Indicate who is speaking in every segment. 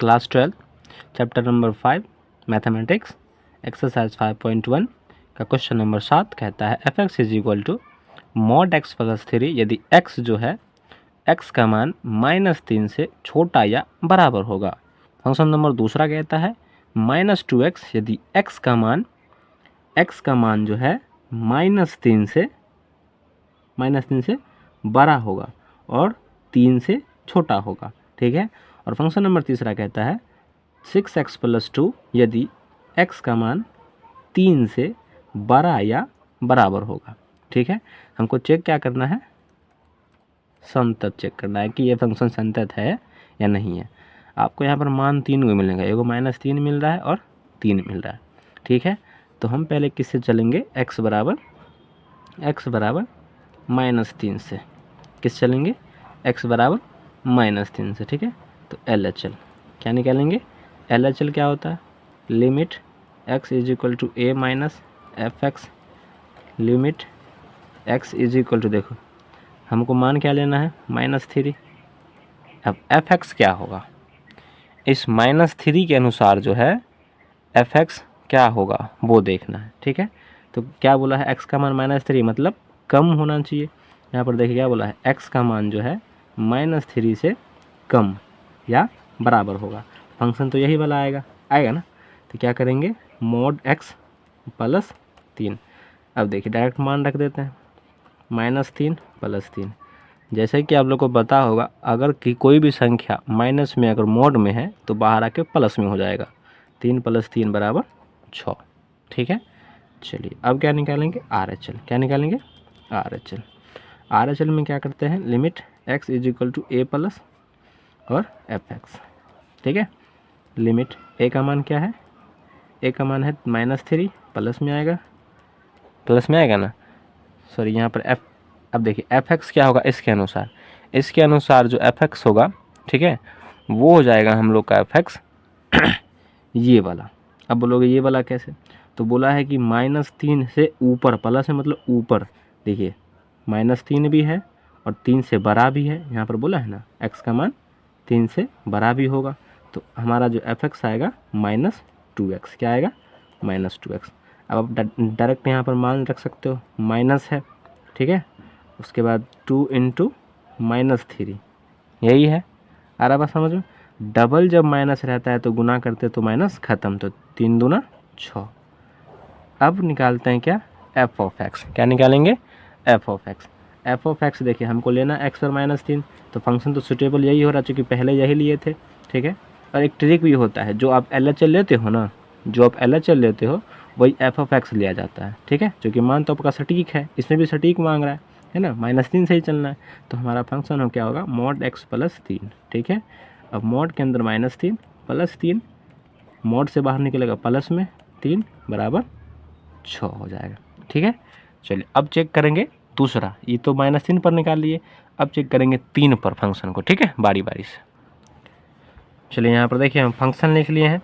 Speaker 1: Class 12 chapter number 5 mathematics exercise 5.1 का question number 7 कहता है F X is equal to mod X plus 3 यदि x जो है x का मान -3 से छोटा या बराबर होगा। फंक्शन नंबर दूसरा कहता है -2x यदि x का मान जो है -3 से बड़ा होगा और 3 से छोटा होगा। ठीक है। और फंक्शन नंबर तीसरा कहता है 6x प्लस 2 यदि x का मान 3 से बड़ा या बराबर होगा। ठीक है। हमको चेक क्या करना है, संतत चेक करना है कि ये फंक्शन संतत है या नहीं है। आपको यहाँ पर मान 3 को मिलेगा, एगो -3 मिल रहा है और 3 मिल रहा है। ठीक है। तो हम पहले किससे चलेंगे, x बराबर -3 से किस चलेंगे, x बराबर -3 से। ठीक है। तो LHL क्या निकालेंगे, LHL क्या होता है, limit x is equal to a minus F X, limit x is equal to, देखो हमको मान क्या लेना है -3। अब एफ एक्स क्या होगा, इस -3 के अनुसार जो है एफ एक्स क्या होगा वो देखना है। ठीक है। तो क्या बोला है, x का मान -3 मतलब कम होना चाहिए। यहाँ पर देखिए क्या बोला है, x का मान जो है -3 से कम या बराबर होगा। फंक्शन तो यही वाला आएगा ना। तो क्या करेंगे, मॉड x प्लस 3। अब देखिए डायरेक्ट मान रख देते हैं, -3 प्लस 3। जैसे कि आप लोग को पता होगा, अगर कि कोई भी संख्या माइनस में अगर मोड में है तो बाहर आके प्लस में हो जाएगा। 3 प्लस 3 बराबर 6। ठीक है। चलिए अब क्या निकालेंगे, RHL। क्या निकालेंगे, RHL। RHL में क्या करते हैं, limit x is equal to a plus और एफ एक्स। ठीक है। लिमिट a का मान क्या है, a का मान है -3, प्लस में आएगा ना, सॉरी यहाँ पर f। अब देखिए एफ एक्स क्या होगा, इसके अनुसार जो एफ एक्स होगा, ठीक है, वो हो जाएगा हम लोग का एफ एक्स ये वाला। अब बोलोगे ये वाला कैसे, तो बोला है कि -3 से ऊपर, प्लस है मतलब ऊपर। देखिए -3 भी है और 3 से बड़ा भी है, यहाँ पर बोला है ना x का मान 3 से बड़ा भी होगा। तो हमारा जो एफ एक्स आएगा -2x। क्या आएगा, -2x। अब आप डायरेक्ट यहाँ पर मान रख सकते हो, माइनस है। ठीक है। उसके बाद 2 × -3 यही है। आ रहा बात समझ में। डबल जब माइनस रहता है तो गुना करते तो माइनस खत्म, तो 3 दूना 6। अब निकालते हैं क्या, एफ ऑफ एक्स। क्या निकालेंगे, F of x. F of x देखिए हमको लेना x और -3, तो फंक्शन तो सुटेबल यही हो रहा चूँकि पहले यही लिए थे। ठीक है। और एक ट्रिक भी होता है, जो आप LHL लेते हो ना, वही एफ ऑफ एक्स लिया जाता है। ठीक है। क्योंकि मान तो आपका सटीक है, इसमें भी सटीक मांग रहा है ना, -3 से ही चलना है। तो हमारा फंक्शन हो क्या होगा, मॉड x प्लस 3। ठीक है। अब मॉड के अंदर -3 प्लस 3, मॉड से बाहर निकलेगा प्लस में 3 बराबर 6 हो जाएगा। ठीक है। चलिए अब चेक करेंगे दूसरा, ये तो -3 पर निकाल लिए, अब चेक करेंगे 3 पर फंक्शन को। ठीक है, बारी बारी से। चलिए यहाँ पर देखिए हम फंक्शन लिख लिए हैं।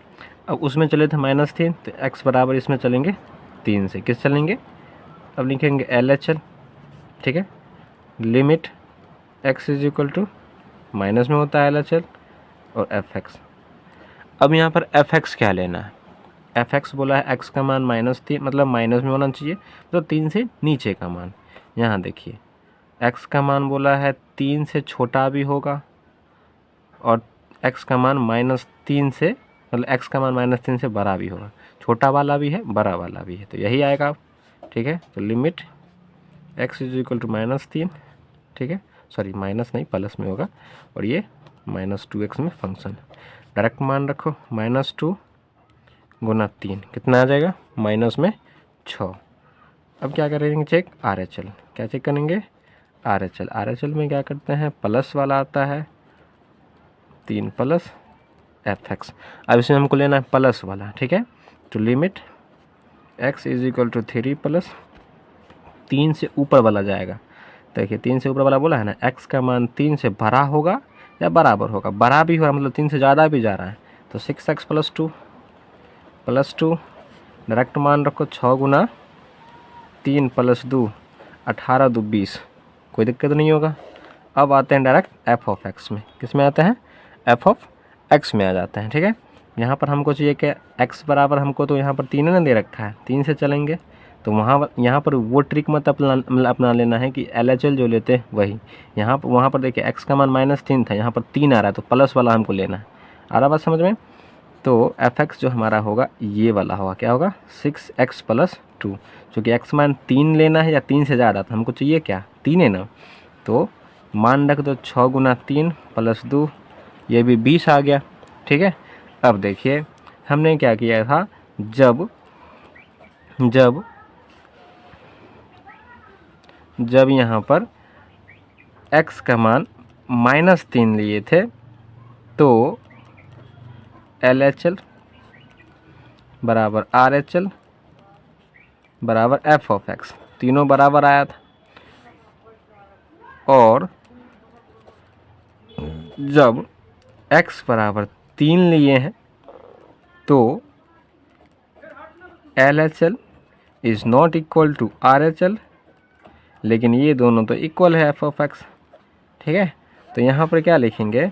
Speaker 1: अब उसमें चले थे -3, तो x बराबर इसमें चलेंगे 3 से किस चलेंगे, अब लिखेंगे LHL। ठीक है। Limit x is equal to, minus में होता है LHL और एफ एक्स। अब यहाँ पर एफ एक्स क्या लेना है, एफ एक्स बोला है x का मान -3 मतलब माइनस में होना चाहिए, तो 3 से नीचे का मान। यहाँ देखिए x का मान बोला है 3 से छोटा भी होगा और x का मान -3 से, मतलब x का मान -3 से बड़ा भी होगा। छोटा वाला भी है, बड़ा वाला भी है, तो यही आएगा। ठीक है। तो limit x is equal to -3। ठीक है, सॉरी माइनस नहीं प्लस में होगा, और ये -2x में फंक्शन। डायरेक्ट मान रखो, -2 गुना 3 कितना आ जाएगा, -6। अब क्या करेंगे चेक, RHL। क्या चेक करेंगे, RHL में क्या करते हैं, प्लस वाला आता है 3 प्लस एफ एक्स। अब इसमें हमको लेना है प्लस वाला। ठीक है। तो limit x is equal to 3 plus 3 से ऊपर वाला जाएगा। देखिए 3 से ऊपर वाला बोला है ना, x का मान 3 से बड़ा होगा या बराबर होगा, बड़ा भी होगा मतलब 3 से ज़्यादा भी जा रहा है, तो 6x प्लस 2 डायरेक्ट मान रखो, 6 गुना 3 प्लस 2 18 2 20, कोई दिक्कत नहीं होगा। अब आते हैं डायरेक्ट एफ ऑफ एक्स में, किस में आते हैं, एफ ऑफ एक्स में आ जाते हैं। ठीक है, यहाँ पर हमको चाहिए कि एक्स बराबर हमको तो यहाँ पर 3 ना दे रखा है, 3 से चलेंगे तो यहाँ पर वो ट्रिक मत अपना लेना है कि LHL जो लेते हैं वही। यहाँ पर वहाँ पर देखिए एक्स का मान -3 था, यहाँ पर 3 आ रहा है तो प्लस वाला हमको लेना है। आ रहा बात समझ में? तो fx जो हमारा होगा ये वाला होगा, क्या होगा 6x + 2, चूँकि x मान 3 लेना है या 3 से ज़्यादा, तो हमको चाहिए क्या 3 है ना, तो मान रख दो 6 × 3 + 2, ये भी 20 आ गया। ठीक है, अब देखिए हमने क्या किया था, जब यहाँ पर x का मान -3 लिए थे तो LHL बराबर RHL बराबर f(x), तीनों बराबर आया था। और जब x बराबर 3 लिए हैं तो LHL is not equal to RHL, लेकिन ये दोनों तो इक्वल है f(x). ठीक है, तो यहाँ पर क्या लिखेंगे,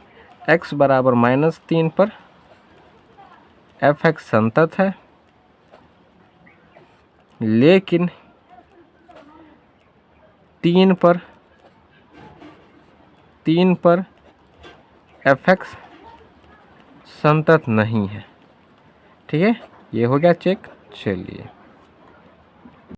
Speaker 1: x बराबर -3 पर f(x) संतत है, लेकिन 3 पर f(x) संतत नहीं है। ठीक है, ये हो गया चेक। चलिए